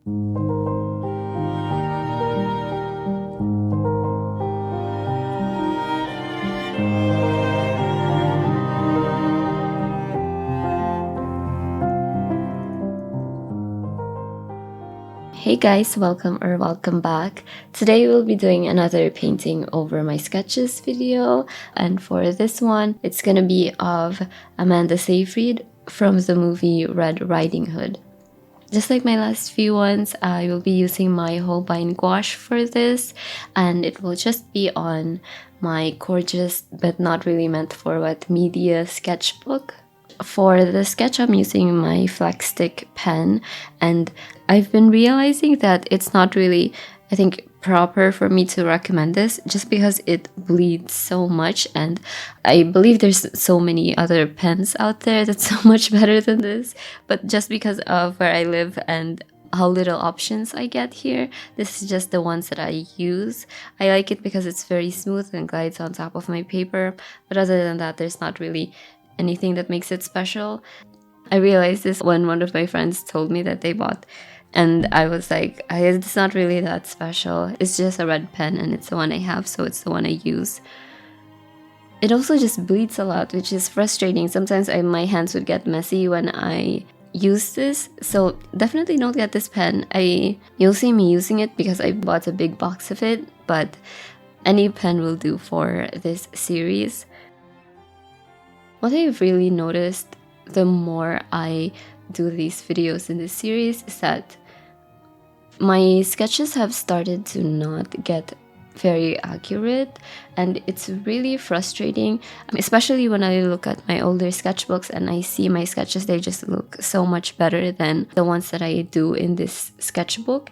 Hey guys, welcome back. Today we'll be doing another painting over my sketches video, and for this one it's gonna be of Amanda Seyfried from the movie Red Riding Hood. Just like my last few ones, I will be using my Holbein gouache for this, and it will just be on my gorgeous but not really meant for wet media sketchbook. For the sketch, I'm using my flex stick pen, and I've been realizing that it's not really, I think, proper for me to recommend this just because it bleeds so much, and I believe there's so many other pens out there that's so much better than this, but just because of where I live and how little options I get here, this is just the ones that I use. I like it because it's very smooth and glides on top of my paper, but other than that, there's not really anything that makes it special. I realized this when one of my friends told me that they bought, and I was like, it's not really that special. It's just a red pen and it's the one I have, so it's the one I use. It also just bleeds a lot, which is frustrating. Sometimes my hands would get messy when I use this, so definitely don't get this pen. You'll see me using it because I bought a big box of it, but any pen will do for this series. What I've really noticed the more I do these videos in this series is that my sketches have started to not get very accurate, and it's really frustrating, especially when I look at my older sketchbooks and I see my sketches. They just look so much better than the ones that I do in this sketchbook.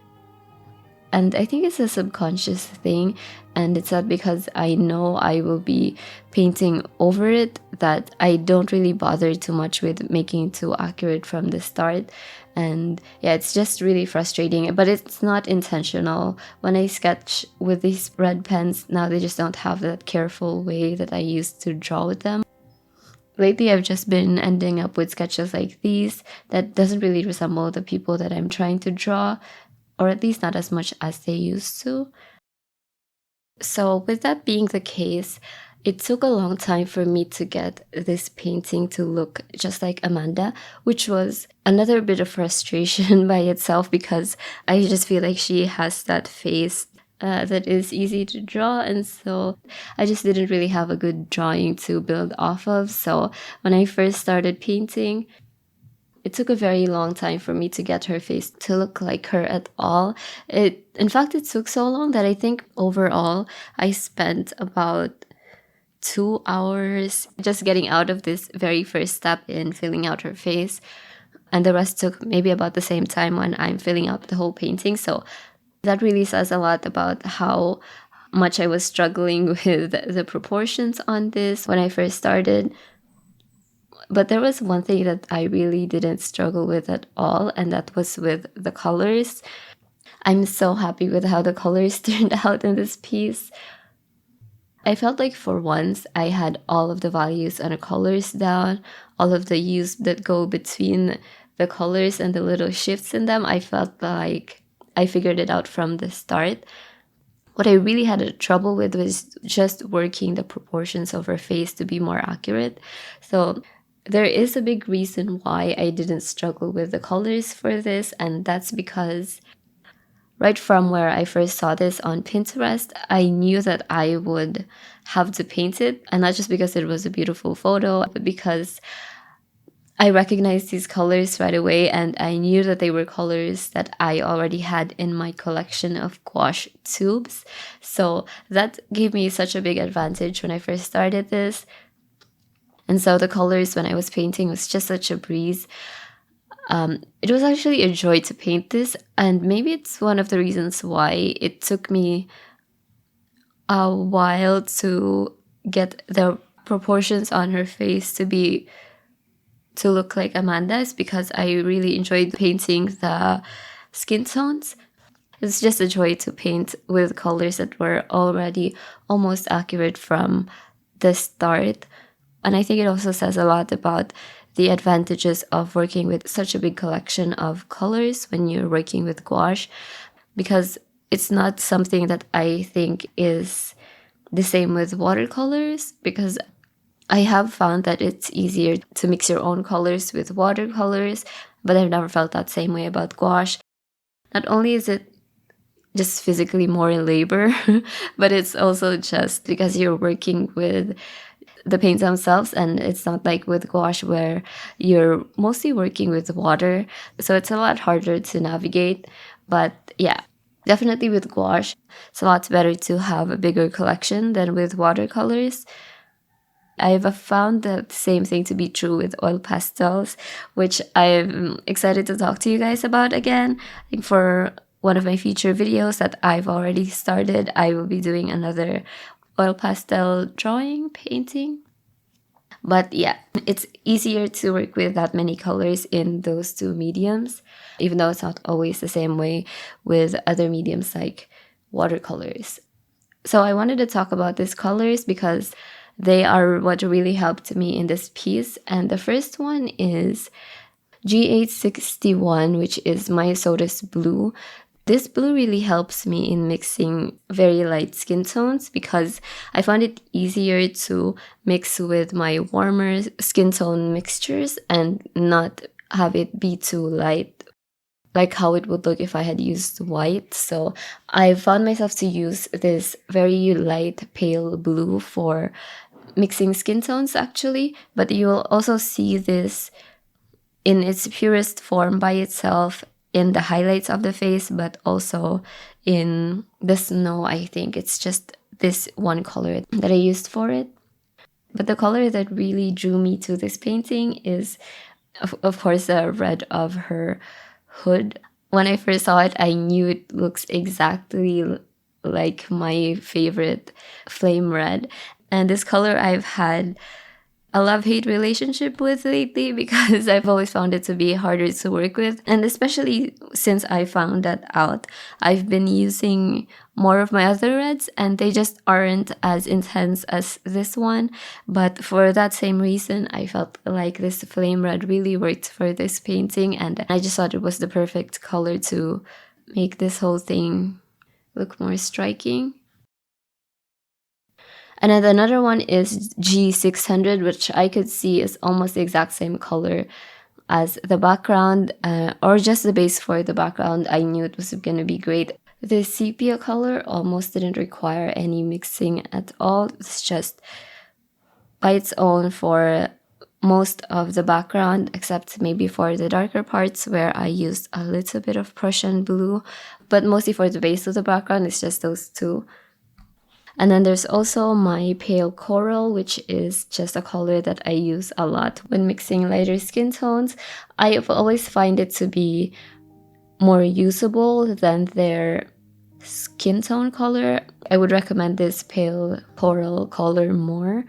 And I think it's a subconscious thing, and it's that because I know I will be painting over it that I don't really bother too much with making it too accurate from the start. And yeah, it's just really frustrating, but it's not intentional. When I sketch with these red pens now, they just don't have that careful way that I used to draw with them. Lately, I've just been ending up with sketches like these that doesn't really resemble the people that I'm trying to draw, or at least not as much as they used to. So with that being the case, it took a long time for me to get this painting to look just like Amanda, which was another bit of frustration by itself because I just feel like she has that face that is easy to draw, and so I just didn't really have a good drawing to build off of. So when I first started painting, it took a very long time for me to get her face to look like her at all. In fact, it took so long that I think overall I spent about 2 hours just getting out of this very first step in filling out her face. And the rest took maybe about the same time when I'm filling out the whole painting. So that really says a lot about how much I was struggling with the proportions on this when I first started. But there was one thing that I really didn't struggle with at all, and that was with the colors. I'm so happy with how the colors turned out in this piece. I felt like for once I had all of the values and the colors down, all of the hues that go between the colors and the little shifts in them. I felt like I figured it out from the start. What I really had trouble with was just working the proportions of her face to be more accurate. So there is a big reason why I didn't struggle with the colors for this, and that's because right from where I first saw this on Pinterest, I knew that I would have to paint it, and not just because it was a beautiful photo, but because I recognized these colors right away, and I knew that they were colors that I already had in my collection of gouache tubes. So that gave me such a big advantage when I first started this. And so the colors when I was painting was just such a breeze. It was actually a joy to paint this, and maybe it's one of the reasons why it took me a while to get the proportions on her face to look like Amanda's, because I really enjoyed painting the skin tones. It's just a joy to paint with colors that were already almost accurate from the start. And I think it also says a lot about the advantages of working with such a big collection of colors when you're working with gouache, because it's not something that I think is the same with watercolors, because I have found that it's easier to mix your own colors with watercolors, but I've never felt that same way about gouache. Not only is it just physically more labor, but it's also just because you're working with the paints themselves, and it's not like with gouache where you're mostly working with water, so it's a lot harder to navigate. But yeah, definitely with gouache, it's a lot better to have a bigger collection than with watercolors. I've found the same thing to be true with oil pastels, which I'm excited to talk to you guys about again. I think for one of my future videos that I've already started, I will be doing another oil pastel drawing, painting. But yeah, it's easier to work with that many colors in those two mediums, even though it's not always the same way with other mediums like watercolors. So I wanted to talk about these colors because they are what really helped me in this piece. And the first one is G861, which is my Soda's blue. This blue really helps me in mixing very light skin tones because I found it easier to mix with my warmer skin tone mixtures and not have it be too light, like how it would look if I had used white. So I found myself to use this very light pale blue for mixing skin tones actually, but you will also see this in its purest form by itself in the highlights of the face, but also in the snow. I think it's just this one color that I used for it. But the color that really drew me to this painting is, of course, the red of her hood. When I first saw it, I knew it looks exactly like my favorite flame red. And this color I've had a love-hate relationship with lately because I've always found it to be harder to work with. And especially since I found that out, I've been using more of my other reds and they just aren't as intense as this one. But for that same reason, I felt like this flame red really worked for this painting, and I just thought it was the perfect color to make this whole thing look more striking. And then another one is G600, which I could see is almost the exact same color as the background, or just the base for the background. I knew it was going to be great. The sepia color almost didn't require any mixing at all. It's just by its own for most of the background, except maybe for the darker parts where I used a little bit of Prussian blue. But mostly for the base of the background, it's just those two. And then there's also my pale coral, which is just a color that I use a lot when mixing lighter skin tones. I always find it to be more usable than their skin tone color. I would recommend this pale coral color more.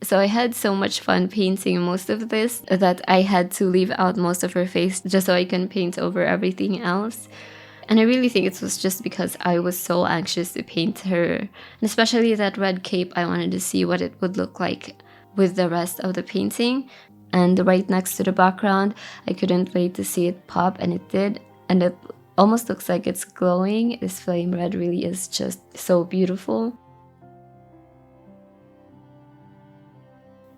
So I had so much fun painting most of this that I had to leave out most of her face just so I can paint over everything else. And I really think it was just because I was so anxious to paint her. And especially that red cape, I wanted to see what it would look like with the rest of the painting. And right next to the background, I couldn't wait to see it pop, and it did. And it almost looks like it's glowing. This flame red really is just so beautiful.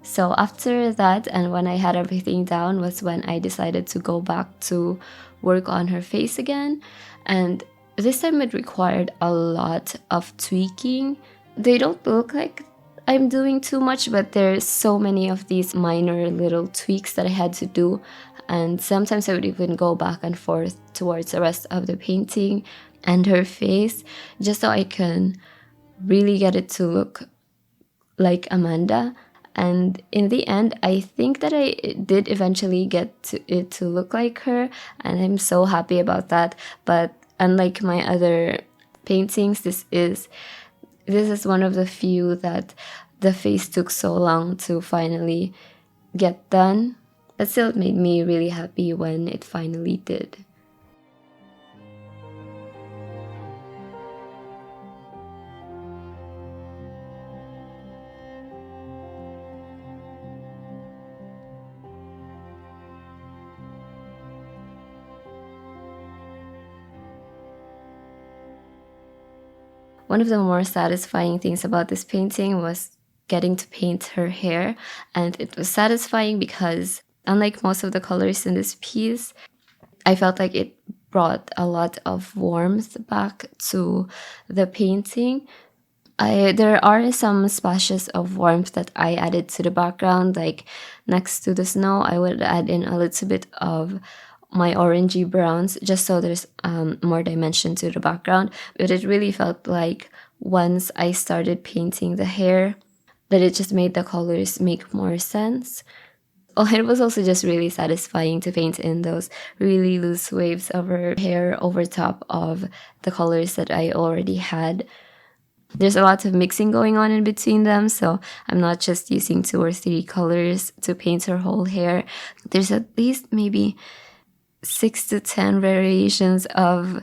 So after that, and when I had everything down, was when I decided to go back to work on her face again. And this time it required a lot of tweaking. They don't look like I'm doing too much, but there's so many of these minor little tweaks that I had to do. And sometimes I would even go back and forth towards the rest of the painting and her face, just so I can really get it to look like Amanda. And in the end, I think that I did eventually get it to look like her, and I'm so happy about that. But unlike my other paintings, this is one of the few that the face took so long to finally get done. But still, it made me really happy when it finally did. one of the more satisfying things about this painting was getting to paint her hair. And it was satisfying because unlike most of the colors in this piece, I felt like it brought a lot of warmth back to the painting. There are some splashes of warmth that I added to the background, like next to the snow, I would add in a little bit of my orangey browns just so there's more dimension to the background. But it really felt like once I started painting the hair, that it just made the colors make more sense. Oh, it was also just really satisfying to paint in those really loose waves of her hair over top of the colors that I already had. There's a lot of mixing going on in between them, so I'm not just using 2 or 3 colors to paint her whole hair. There's at least maybe 6 to 10 variations of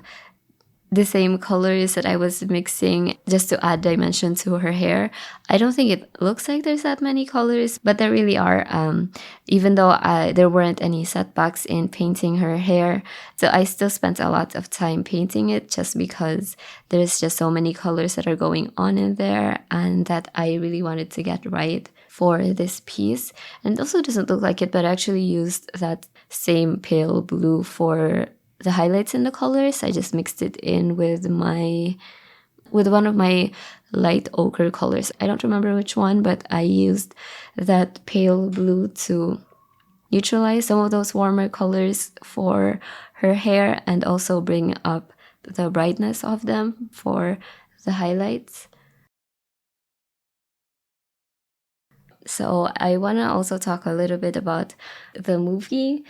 the same colors that I was mixing just to add dimension to her hair. I don't think it looks like there's that many colors, but there really are, even though there weren't any setbacks in painting her hair. So I still spent a lot of time painting it just because there's just so many colors that are going on in there and that I really wanted to get right for this piece. And it also doesn't look like it, but I actually used that same pale blue for the highlights in the colors. I just mixed it in with one of my light ochre colors. I don't remember which one, but I used that pale blue to neutralize some of those warmer colors for her hair and also bring up the brightness of them for the highlights. So I want to also talk a little bit about the movie.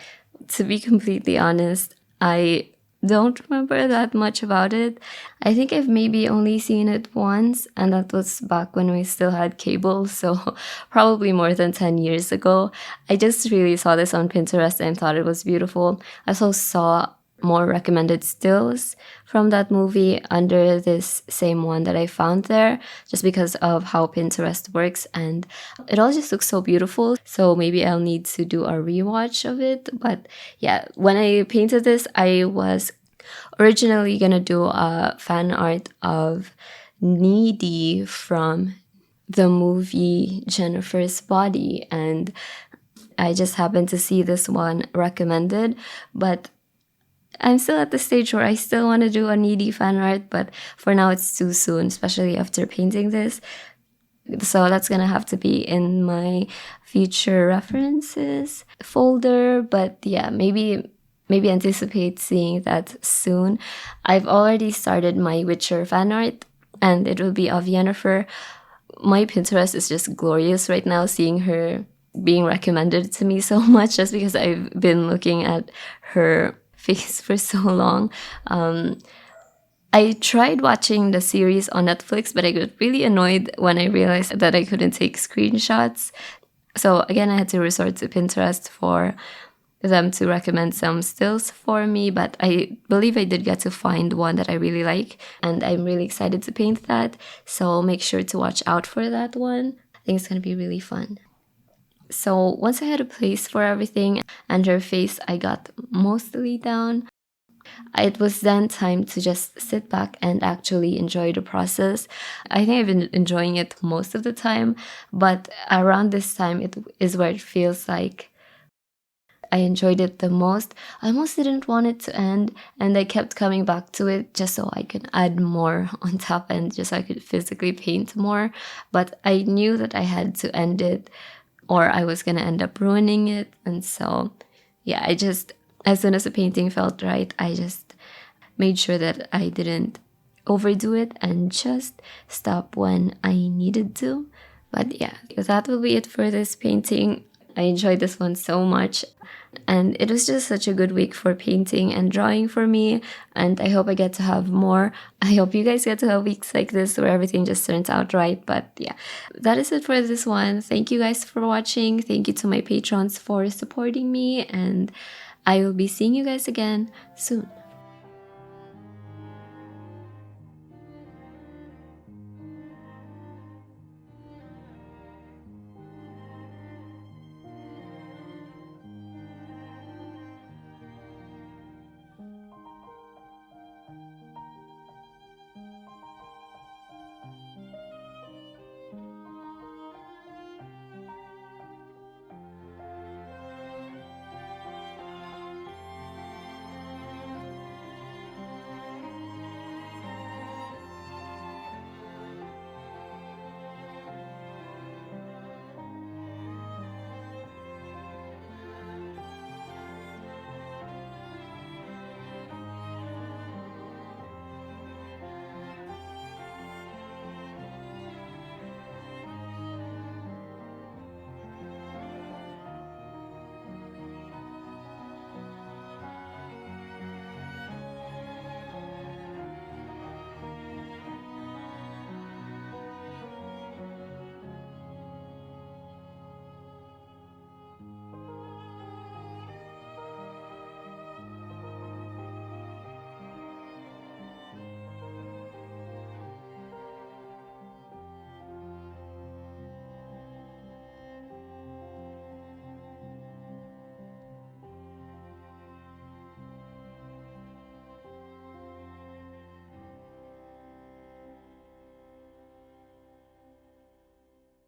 To be completely honest, I don't remember that much about it. I think I've maybe only seen it once, and that was back when we still had cable, so probably more than 10 years ago. I just really saw this on Pinterest and thought it was beautiful. I also saw more recommended stills from that movie under this same one that I found there, just because of how Pinterest works, and it all just looks so beautiful. So maybe I'll need to do a rewatch of it. But yeah, when I painted this, I was originally gonna do a fan art of Needy from the movie Jennifer's Body, and I just happened to see this one recommended, but I'm still at the stage where I still want to do a Needy fan art, but for now it's too soon, especially after painting this. So that's gonna have to be in my future references folder. But yeah, maybe anticipate seeing that soon. I've already started my Witcher fan art, and it will be of Yennefer. My Pinterest is just glorious right now, seeing her being recommended to me so much just because I've been looking at her face for so long. I tried watching the series on Netflix, but I got really annoyed when I realized that I couldn't take screenshots. So again, I had to resort to Pinterest for them to recommend some stills for me, but I believe I did get to find one that I really like, and I'm really excited to paint that. So make sure to watch out for that one. I think it's going to be really fun. So once I had a place for everything and her face I got mostly down, it was then time to just sit back and actually enjoy the process. I think I've been enjoying it most of the time, but around this time it is where it feels like I enjoyed it the most. I almost didn't want it to end, and I kept coming back to it just so I could add more on top and just so I could physically paint more. But I knew that I had to end it or I was gonna end up ruining it. And so yeah, I just, as soon as the painting felt right, I just made sure that I didn't overdo it and just stop when I needed to. But yeah, that will be it for this painting. I enjoyed this one so much, and it was just such a good week for painting and drawing for me, and I hope I get to have more. I hope you guys get to have weeks like this where everything just turns out right. But yeah, that is it for this one. Thank you guys for watching. Thank you to my patrons for supporting me, and I will be seeing you guys again soon.